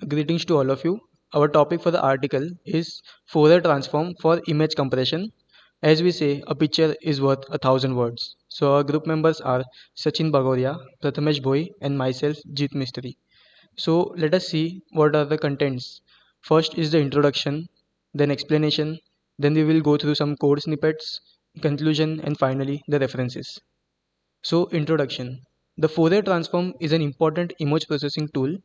Greetings to all of you. Our topic for the article is Fourier transform for image compression. As we say, a picture is worth 1,000 words. So our group members are Sachin Bagoria, Prathamesh Bhoi, and myself, Jeet Mistry. So let us see what are the contents. First is the introduction, then explanation, then we will go through some code snippets, conclusion, and finally the references. So, introduction. The Fourier transform is an important image processing tool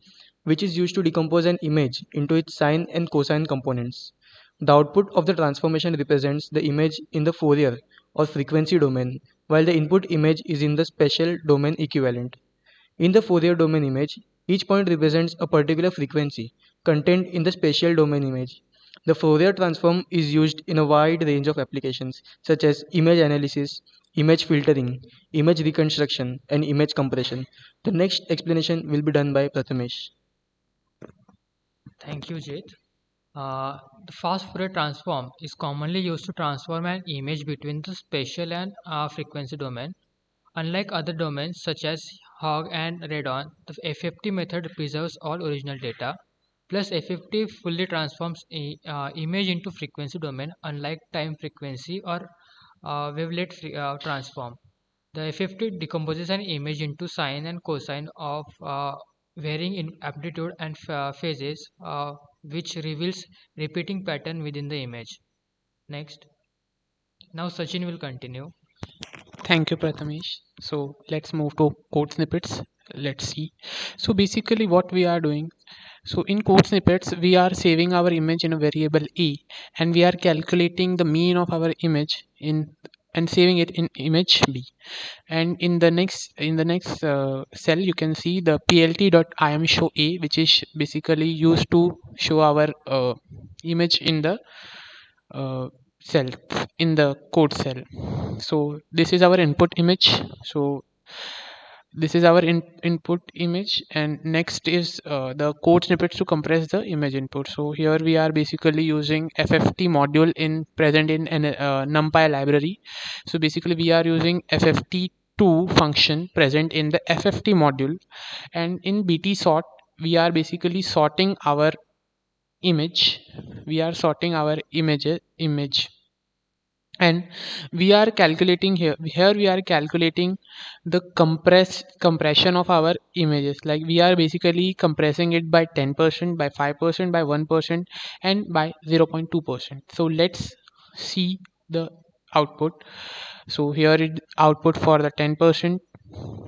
which is used to decompose an image into its sine and cosine components. The output of the transformation represents the image in the Fourier or frequency domain, while the input image is in the spatial domain equivalent. In the Fourier domain image, each point represents a particular frequency contained in the spatial domain image. The Fourier transform is used in a wide range of applications such as image analysis, image filtering, image reconstruction, and image compression. The next explanation will be done by Prathamesh. Thank you, Jit. The fast Fourier transform is commonly used to transform an image between the spatial and frequency domain. Unlike other domains such as Hog and Radon, the FFT method preserves all original data. Plus, FFT fully transforms image into frequency domain, unlike time frequency or wavelet transform. The FFT decomposes an image into sine and cosine of varying in amplitude and phases, which reveals repeating pattern within the image. Next. Now Sachin will continue. Thank you, Prathamesh. So let's move to code snippets. Let's see. So basically what we are doing. So in code snippets, we are saving our image in a variable a, and we are calculating the mean of our image in and saving it in image b. And in the next cell, you can see the plt.imshowA, which is basically used to show our image in the uh, cell in the code cell. So this is our input image. So this is our input image, and next is the code snippets to compress the image input. So here we are basically using FFT module in present in an Numpy library. So basically we are using FFT2 function present in the FFT module, and in BT sort we are basically sorting our image. We are sorting our image, and we are calculating here we are calculating the compression of our images. Like we are basically compressing it by 10%, by 5%, by 1%, and by 0.2%. So let's see the output. So here is output for the 10%,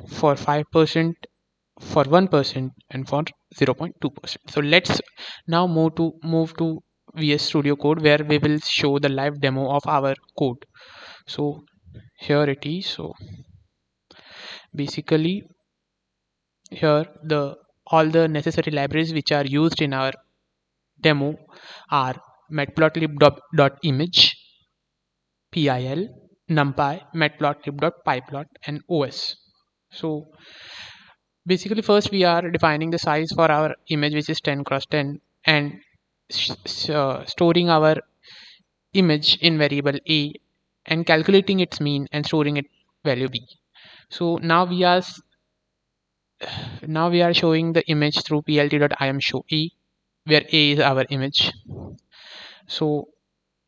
for 5%, for 1%, and for 0.2%. So let's now move to VS Studio Code, where we will show the live demo of our code. So here it is. So basically here the all the necessary libraries which are used in our demo are matplotlib.image, pil, numpy, matplotlib.pyplot, and os. So basically first we are defining the size for our image, which is 10 cross 10, and storing our image in variable a, and calculating its mean and storing it value b. So now we are showing the image through plt.imshowA, where a is our image. So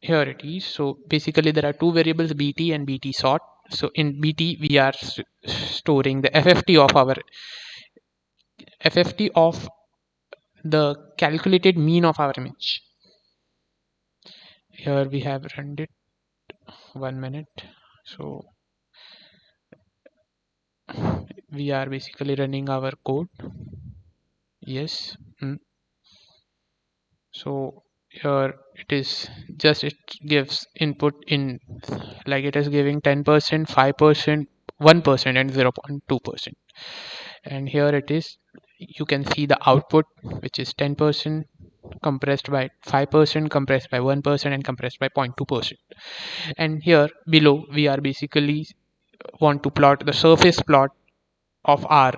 here it is. So basically there are two variables, bt and bt sort. So in bt we are storing the FFT of the calculated mean of our image. Here we have run it 1 minute. So we are basically running our code. Yes. So here it is, just it gives input in, like it is giving 10%, 5%, 1%, and 0.2%. And here it is, you can see the output, which is 10% compressed by 5%, compressed by 1%, and compressed by 0.2%. And here below we are basically want to plot the surface plot of our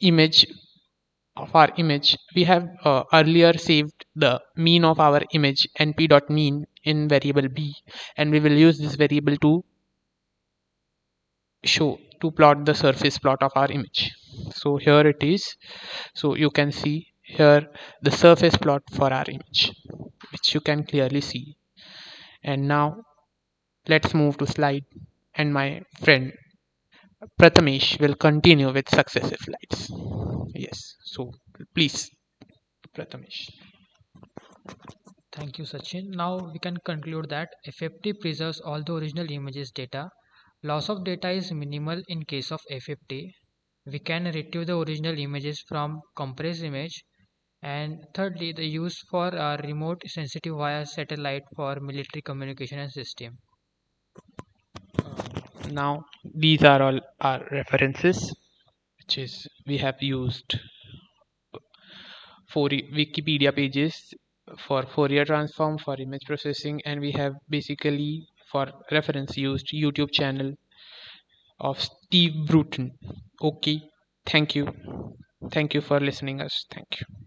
image. We have earlier saved the mean of our image, np.mean, in variable b, and we will use this variable to plot the surface plot of our image. So here it is. So you can see here the surface plot for our image, which you can clearly see. And now let's move to slide, and my friend Prathamesh will continue with successive slides. Yes, so please, Prathamesh. Thank you, Sachin. Now we can conclude that FFT preserves all the original images data. Loss of data is minimal in case of FFT. We can retrieve the original images from compressed image. And thirdly, the use for remote sensitive via satellite for military communication and system. Now these are all our references, which is we have used for Wikipedia pages for Fourier transform for image processing, and we have basically for reference used YouTube channel of Steve Bruton. Okay, thank you for listening us. Thank you.